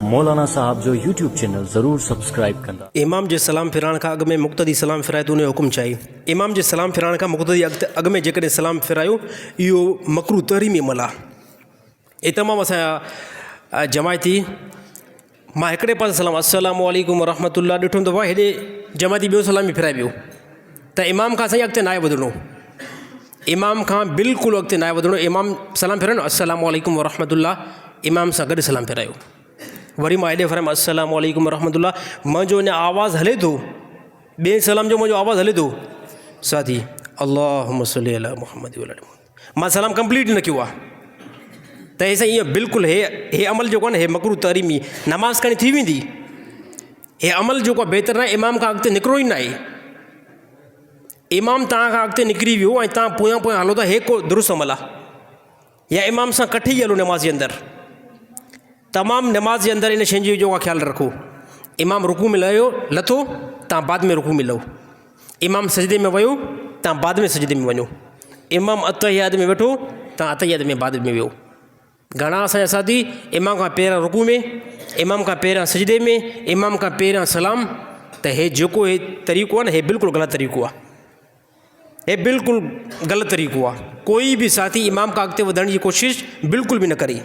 मौलाना साहब जो YouTube channel ज़रूर सब्सक्राइब कंदा। इमाम जे सलाम फिराइण खां अॻु में मुक़्तदी सलाम फिराए त उन जो हुकुम छा आहे? इमाम जे सलाम फिराइण खां मुक़्तदी अॻु में जेकॾहिं सलाम फिरायो इहो मकरू तहरीमी अमल आहे। इहे तमामु असांजा जमायती मां हिकिड़े पासे सलाम अस्सलामु अलैकुम वरहमतुल्लाह ॾिठो त हेॾे जमायती ॿियो सलाम बि फिराए पियो त इमाम खां साईं अॻिते न आहे वधिणो, इमाम खां बिल्कुलु अॻिते न आहे वधिणो। इमाम सलाम फिरायो अस्सलामु अलैकुम वरहमतुल्लाह, इमाम सां गॾु सलाम फिरायो। वरी मां हेॾे फरमायो अस्सलामु अलैकुम वरहमतुल्लाह, मुंहिंजो अञा आवाज़ु हले थो, ॿिए सलाम जो मुंहिंजो आवाज़ु हले थो, साथी अल्लाहुम्मा सल्ली अला मुहम्मद व अला मुहम्मद, मां सलाम कंप्लीट न कयो आहे। त हे साईं इहो बिल्कुलु हे अमल जेको आहे न, हे मकरू तहरीमी नमाज़ खणी थी वेंदी। हे अमल जेको आहे बहितर न आहे, इमाम खां अॻिते निकिरो ई न आहे। इमाम तव्हां खां अॻिते निकिरी वियो ऐं तव्हां पोयां पोयां हलो था, हे को दुरुस्त अमल आहे? या इमाम सां कठी हलो नमाज़ जे अंदरि? तमामु नमाज़ जे अंदरि इन शइ जो ख़्यालु रखो। इमाम रुकू में लथो, तव्हां बाद में रुकू में लहो। इमाम सजदे में वियो, तव्हां बाद में सजदे में वञो। इमाम अतहियात में वेठो, तव्हां अतहियात में बाद में वियो। घणा असांजा साथी इमाम खां पहिरियां रुकू में, इमाम खां पहिरियां सजदे में, इमाम खां पहिरियां सलाम। त हे जेको हे तरीक़ो आहे न, हे बिल्कुलु ग़लति तरीक़ो आहे। हे बिल्कुलु ग़लति तरीक़ो आहे। कोई बि साथी इमाम खां अॻिते वधण जी कोशिशि बिल्कुलु बि न करे।